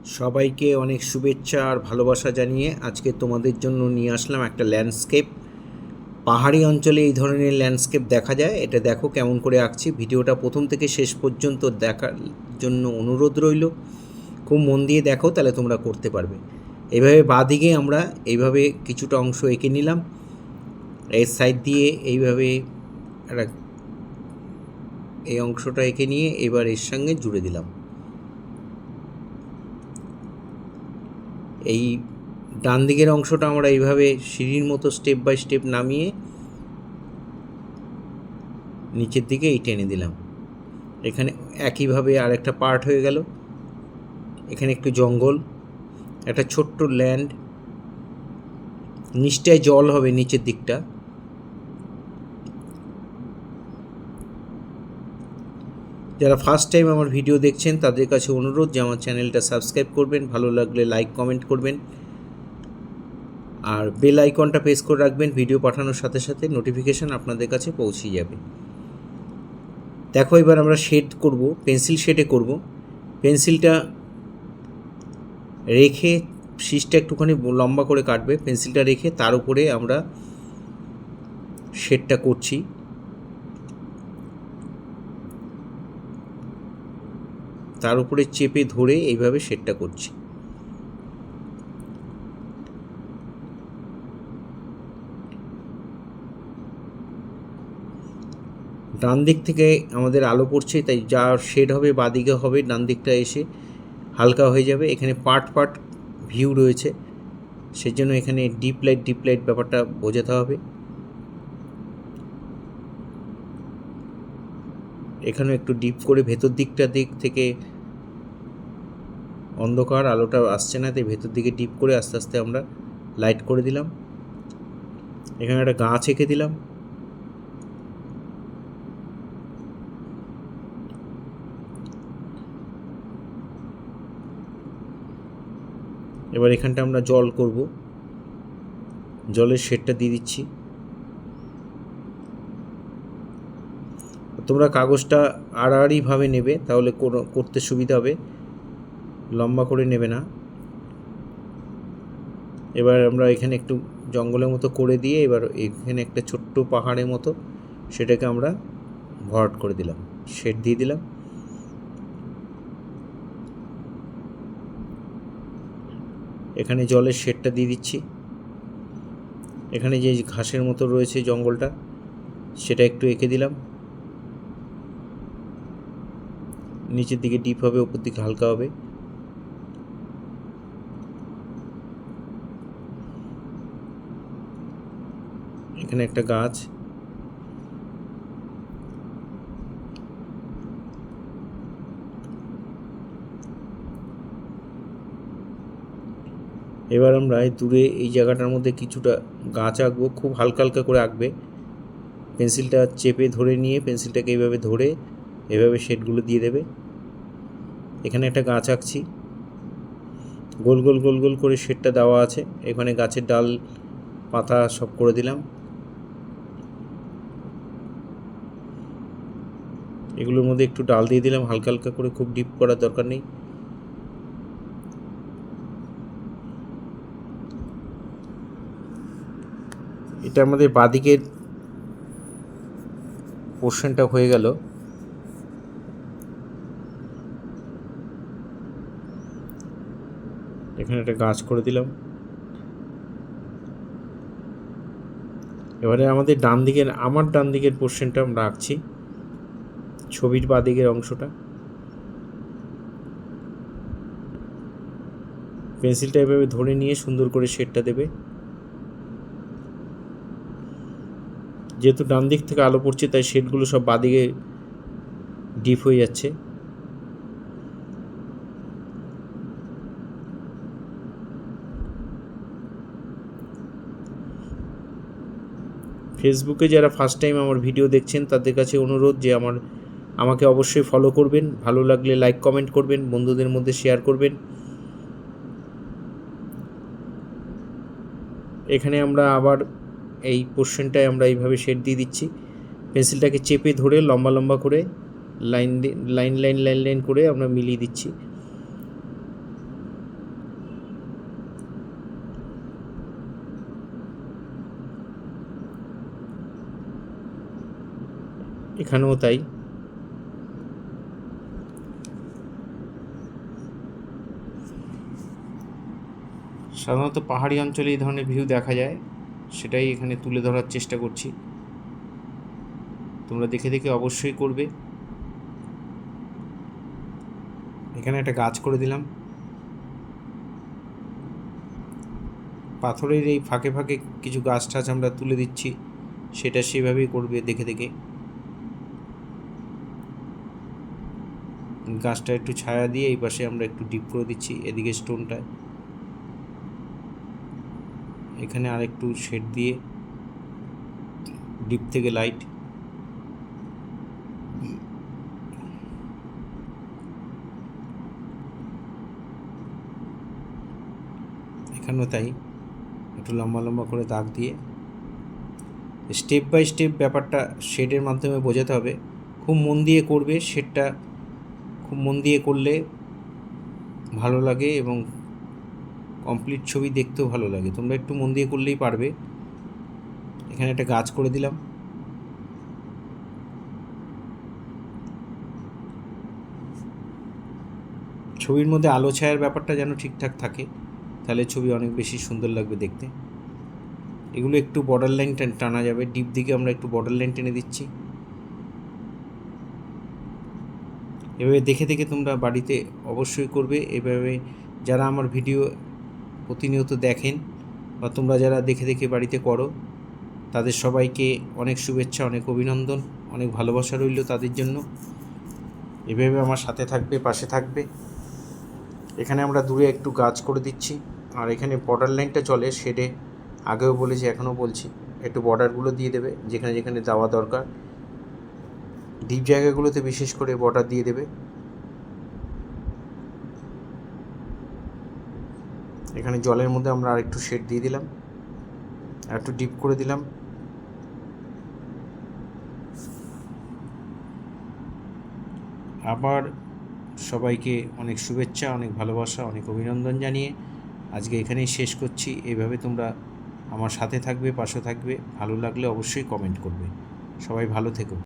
সবাইকে অনেক শুভেচ্ছা আর ভালোবাসা জানিয়ে আজকে তোমাদের জন্য নিয়ে আসলাম একটা ল্যান্ডস্কেপ। পাহাড়ি অঞ্চলে এই ধরনের ল্যান্ডস্কেপ দেখা যায়। এটা দেখো কেমন করে আঁকছি। ভিডিওটা প্রথম থেকে শেষ পর্যন্ত দেখার জন্য অনুরোধ রইল। খুব মন দিয়ে দেখো, তাহলে তোমরা করতে পারবে। এইভাবে বাঁদিকে আমরা এইভাবে কিছুটা অংশ এঁকে নিলাম, এর সাইড দিয়ে এইভাবে একটা এই অংশটা এঁকে নিয়ে এবার এর সঙ্গে জুড়ে দিলাম। এই ডান দিকের অংশটা আমরা এইভাবে সিঁড়ির মতো স্টেপ বাই স্টেপ নামিয়ে নিচের দিকে এই টেনে দিলাম। এখানে একইভাবে আরেকটা পার্ট হয়ে গেল। এখানে একটু জঙ্গল, একটা ছোট্ট ল্যান্ড, নিচটায় জল হবে নিচের দিকটা। যারা ফার্স্ট টাইম আমার ভিডিও দেখছেন তাদের কাছে অনুরোধ যে আমার চ্যানেলটা সাবস্ক্রাইব করবেন, ভালো লাগলে লাইক কমেন্ট করবেন, আর বেল আইকনটা প্রেস করে রাখবেন। ভিডিও পাঠানোর সাথে সাথে নোটিফিকেশান আপনাদের কাছে পৌঁছে যাবে। দেখো এবার আমরা শেড করব, পেন্সিল শেডে করব। পেন্সিলটা রেখে শীষটা একটুখানি লম্বা করে কাটবে, পেন্সিলটা রেখে তার উপরে আমরা শেডটা করছি। তার উপরে চেপে ধরে এইভাবে শেডটা করছি। ডান দিক থেকে আমাদের আলো পড়ছে, তাই যা শেড হবে বাঁদিকে হবে, ডান দিকটা এসে হালকা হয়ে যাবে। এখানে পার্ট পার্ট ভিউ রয়েছে, সেজন্য এখানে ডিপ লাইট ব্যাপারটা বোঝাতে হবে। এখানে একটু ডিপ করে ভেতর দিক থেকে অন্ধকার, আলোটা আসছে না, তাই ভেতর দিকে ডিপ করে আস্তে আস্তে আমরা লাইট করে দিলাম। এখানে একটা গাছ এঁকে দিলাম। এবার এখানটা আমরা জল করব, জলের শেডটা দিয়ে দিচ্ছি। তোমরা কাগজটা আড়াআড়িভাবে নেবে, তাহলে করতে সুবিধা হবে, লম্বা করে নেবে না। এবার আমরা এখানে একটু জঙ্গলের মতো করে দিয়ে এবার এখানে একটা ছোট্ট পাহাড়ের মতো, সেটাকে আমরা ভরাট করে দিলাম, শেড দিয়ে দিলাম। এখানে জলের শেডটা দিয়ে দিচ্ছি। এখানে যে ঘাসের মতো রয়েছে জঙ্গলটা, সেটা একটু এঁকে দিলাম। নিচের দিকে ডিপ হবে, উপর দিকে হালকা হবে। এখানে একটা গাছ, এবার আমরা দূরে এই জায়গাটার মধ্যে কিছুটা গাছ আঁকবো, খুব হালকা হালকা করে আঁকবে। পেন্সিলটা চেপে ধরে নিয়ে পেন্সিলটাকে এইভাবে ধরে এভাবে শেডগুলো দিয়ে দেবে। এখানে একটা গাছ আঁকছি, গোল গোল গোল গোল করে শেডটা দেওয়া আছে। এখানে গাছের ডাল পাতা সব করে দিলাম। এগুলোর মধ্যে একটু ডাল দিয়ে দিলাম হালকা হালকা করে, খুব ডিপ করার দরকার নেই। এটা আমাদের বাঁদিকের পোর্শনটা হয়ে গেল। এখানে একটা গাছ করে দিলাম। এবারে আমাদের আমার ডান দিকের পোর্শনটা আমরা আঁকছি, ছবির বাঁদিকের অংশটা। পেন্সিলটা এভাবে ধরে নিয়ে সুন্দর করে শেডটা দেবে। যেহেতু ডান দিক থেকে আলো পড়ছে, তাই শেডগুলো সব বাঁদিকে ডিপ হয়ে যাচ্ছে। ফেসবুকে যারা ফার্স্ট টাইম আমার ভিডিও দেখছেন তাদের কাছে অনুরোধ যে আমাকে অবশ্যই ফলো করবেন, ভালো লাগলে লাইক কমেন্ট করবেন, বন্ধুদের মধ্যে শেয়ার করবেন। এখানে আমরা আবার এই পোর্শনটায় আমরা এইভাবে শেড দিয়ে দিচ্ছি। পেন্সিলটাকে চেপে ধরে লম্বা লম্বা করে line line line line line করে আমরা মিলিয়ে দিচ্ছি। এখানেও তাই। সাধারণত পাহাড়ি অঞ্চলে এই ধরনের ভিউ দেখা যায়, সেটাই এখানে তুলে ধরার চেষ্টা করছি। তোমরা দেখে দেখে অবশ্যই করবে। এখানে একটা গাছ করে দিলাম, পাথরের এই ফাঁকে ফাঁকে কিছু গাছ টাছ আমরা তুলে দিচ্ছি, সেটা সেভাবেই করবে দেখে দেখে। গাছটা একটু ছায়া দিয়ে এই পাশে আমরা একটু ডিপ করে দিচ্ছি, এদিকে স্টোনটায়। এখানে আর একটু শেড দিয়ে ডিপ থেকে লাইট। এখানেও তাই, একটু লম্বা লম্বা করে দাগ দিয়ে স্টেপ বাই স্টেপ ব্যাপারটা শেডের মাধ্যমে বোঝাতে হবে। খুব মন দিয়ে করবে, শেডটা খুব মন দিয়ে করলে ভালো লাগে এবং কমপ্লিট ছবি দেখতেও ভালো লাগে। তোমরা একটু মন দিয়ে করলেই পারবে। এখানে একটা গাছ করে দিলাম, ছবির মধ্যে আলো ছায়ার ব্যাপারটা যেন ঠিকঠাক থাকে, তাহলে ছবি অনেক বেশি সুন্দর লাগবে দেখতে। এগুলো একটু বর্ডার লাইন টানা যাবে, ডিপ দিকে আমরা একটু বর্ডার লাইন টেনে দিচ্ছি। এভাবে দেখে দেখে তোমরা বাড়িতে অবশ্যই করবে। এভাবে যারা আমার ভিডিও প্রতিনিয়ত দেখেন বা তোমরা যারা দেখে দেখে বাড়িতে করো, তাদের সবাইকে অনেক শুভেচ্ছা, অনেক অভিনন্দন, অনেক ভালোবাসা রইল তাদের জন্য। এভাবে আমার সাথে থাকবে, পাশে থাকবে। এখানে আমরা দূরে একটু গাছ করে দিচ্ছি, আর এখানে বর্ডার লাইনটা চলে শেডে, আগেও বলেছি এখনও বলছি, একটু বর্ডারগুলো দিয়ে দেবে যেখানে যেখানে দেওয়া দরকার। ডিপ জায়গাগুলোতে বিশেষ করে বর্ডার দিয়ে দেবে। এখানে জলের মধ্যে আমরা আরেকটু শেড দিয়ে দিলাম, আর একটু ডিপ করে দিলাম। আবার সবাইকে অনেক শুভেচ্ছা, অনেক ভালোবাসা, অনেক অভিনন্দন জানিয়ে আজকে এখানেই শেষ করছি। এইভাবে তোমরা আমার সাথে থাকবে, পাশে থাকবে। ভালো লাগলে অবশ্যই কমেন্ট করবে। সবাই ভালো থেকো।